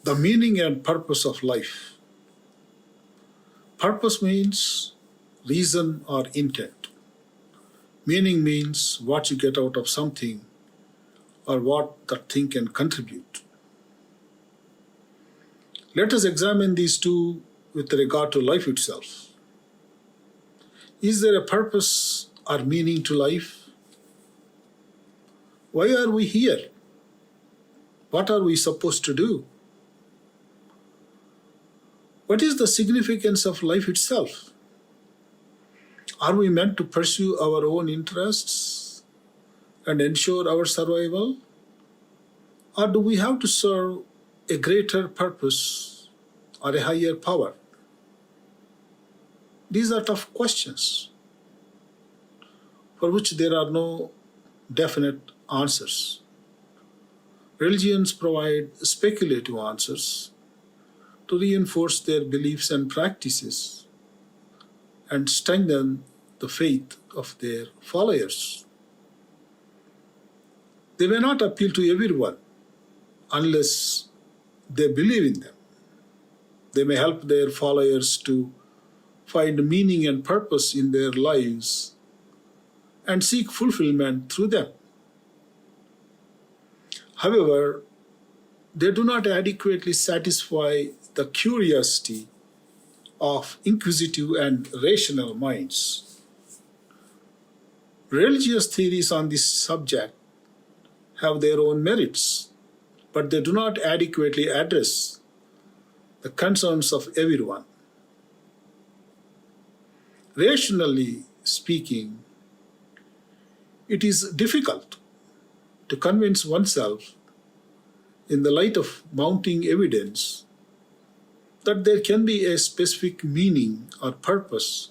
The meaning and purpose of life. Purpose means reason or intent. Meaning means what you get out of something or what that thing can contribute. Let us examine these two with regard to life itself. Is there a purpose or meaning to life? Why are we here? What are we supposed to do? What is the significance of life itself? Are we meant to pursue our own interests and ensure our survival? Or do we have to serve a greater purpose or a higher power? These are tough questions for which there are no definite answers. Religions provide speculative answers to reinforce their beliefs and practices and strengthen the faith of their followers. They may not appeal to everyone unless they believe in them. They may help their followers to find meaning and purpose in their lives and seek fulfillment through them. However, they do not adequately satisfy the curiosity of inquisitive and rational minds. Religious theories on this subject have their own merits, but they do not adequately address the concerns of everyone. Rationally speaking, it is difficult to convince oneself in the light of mounting evidence that there can be a specific meaning or purpose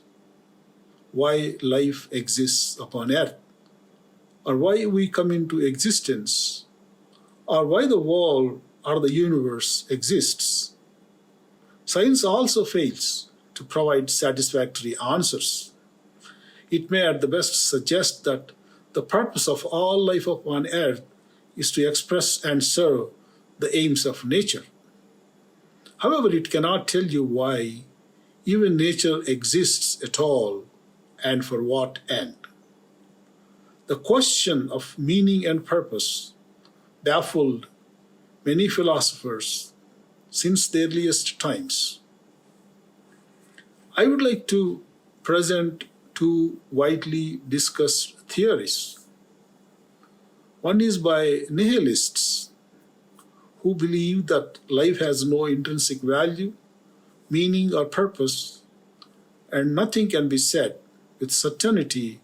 why life exists upon earth, or why we come into existence, or why the world or the universe exists. Science also fails to provide satisfactory answers. It may at the best suggest that the purpose of all life upon earth is to express and serve the aims of nature. However, it cannot tell you why even nature exists at all and for what end. The question of meaning and purpose baffled many philosophers since the earliest times. I would like to present two widely discussed theories. One is by nihilists, who believe that life has no intrinsic value, meaning, or purpose, and nothing can be said with certainty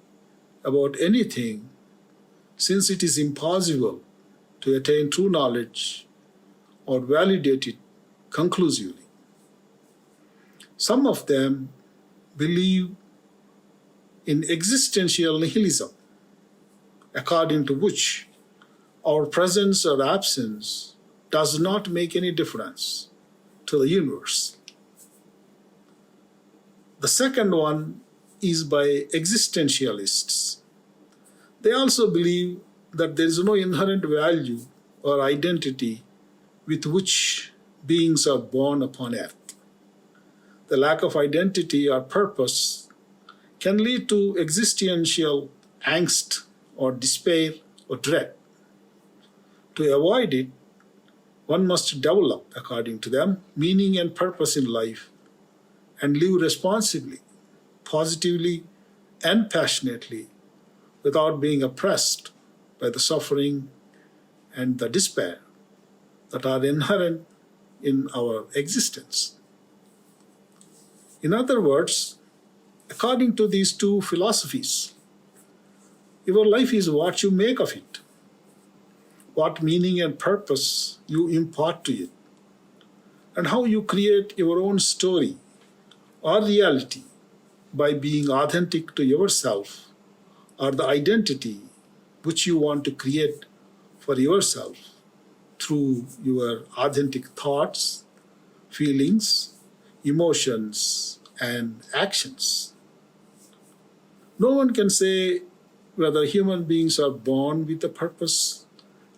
about anything, since it is impossible to attain true knowledge or validate it conclusively. Some of them believe in existential nihilism, according to which our presence or absence does not make any difference to the universe. The second one is by existentialists. They also believe that there is no inherent value or identity with which beings are born upon earth. The lack of identity or purpose can lead to existential angst or despair or dread. To avoid it, one must develop, according to them, meaning and purpose in life and live responsibly, positively, and passionately without being oppressed by the suffering and the despair that are inherent in our existence. In other words, according to these two philosophies, your life is what you make of it, what meaning and purpose you impart to it, and how you create your own story or reality by being authentic to yourself or the identity which you want to create for yourself through your authentic thoughts, feelings, emotions, and actions. No one can say whether human beings are born with a purpose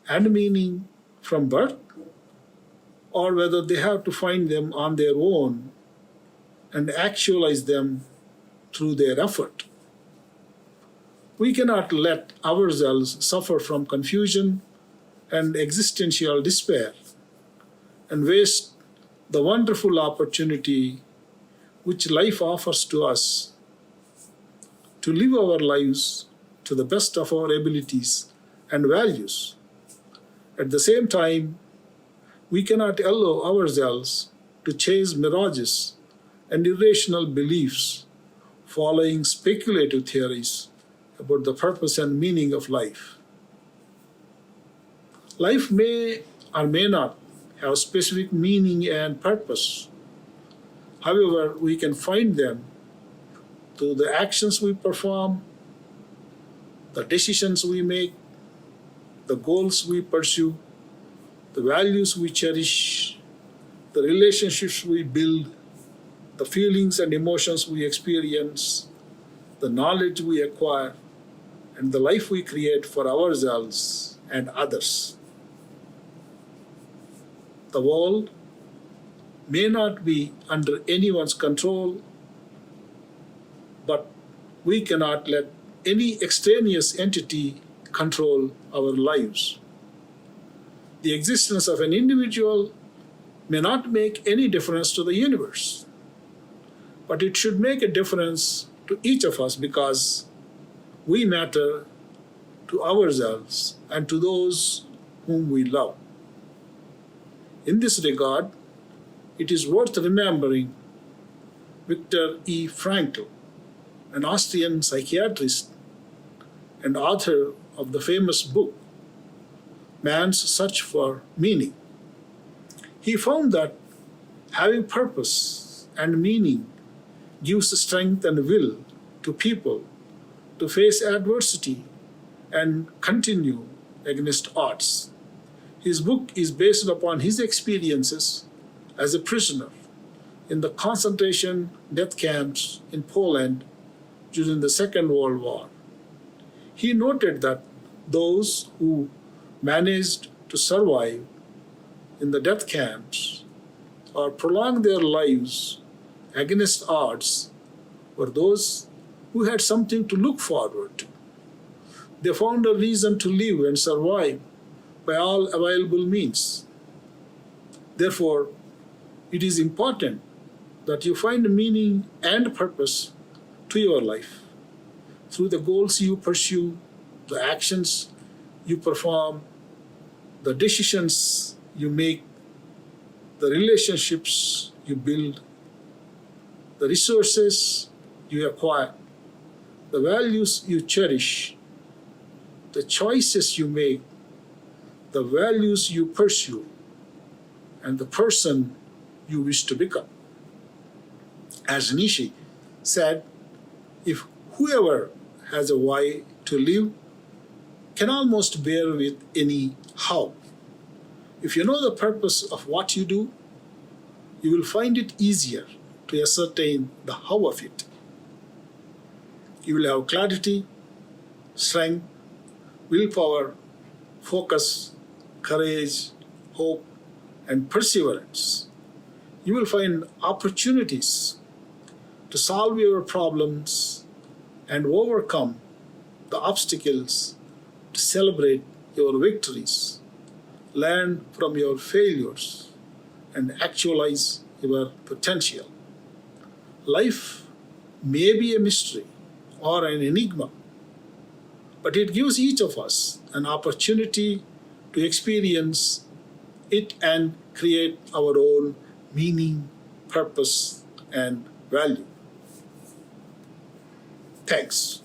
and meaning from birth, or whether they have to find them on their own and actualize them through their effort. We cannot let ourselves suffer from confusion and existential despair and waste the wonderful opportunity which life offers to us to live our lives to the best of our abilities and values. At the same time, we cannot allow ourselves to chase mirages and irrational beliefs, following speculative theories about the purpose and meaning of life. Life may or may not have specific meaning and purpose. However, we can find them through the actions we perform, the decisions we make, the goals we pursue, the values we cherish, the relationships we build, the feelings and emotions we experience, the knowledge we acquire, and the life we create for ourselves and others. The world may not be under anyone's control, but we cannot let any extraneous entity control our lives. The existence of an individual may not make any difference to the universe, but it should make a difference to each of us because we matter to ourselves and to those whom we love. In this regard, it is worth remembering Viktor E. Frankl, an Austrian psychiatrist and author of the famous book, Man's Search for Meaning. He found that having purpose and meaning gives strength and will to people to face adversity and continue against odds. His book is based upon his experiences as a prisoner in the concentration death camps in Poland during the Second World War. He noted that those who managed to survive in the death camps or prolong their lives against odds were those who had something to look forward to. They found a reason to live and survive by all available means. Therefore, it is important that you find meaning and purpose to your life through the goals you pursue, the actions you perform, the decisions you make, the relationships you build, the resources you acquire, the values you cherish, the choices you make, the values you pursue, and the person you wish to become. As Nietzsche said, if whoever has a why to live can almost bear with any how. If you know the purpose of what you do, you will find it easier to ascertain the how of it. You will have clarity, strength, willpower, focus, courage, hope, and perseverance. You will find opportunities to solve your problems and overcome the obstacles, to celebrate your victories, learn from your failures, and actualize your potential. Life may be a mystery or an enigma, but it gives each of us an opportunity to experience it and create our own meaning, purpose, and value. Thanks.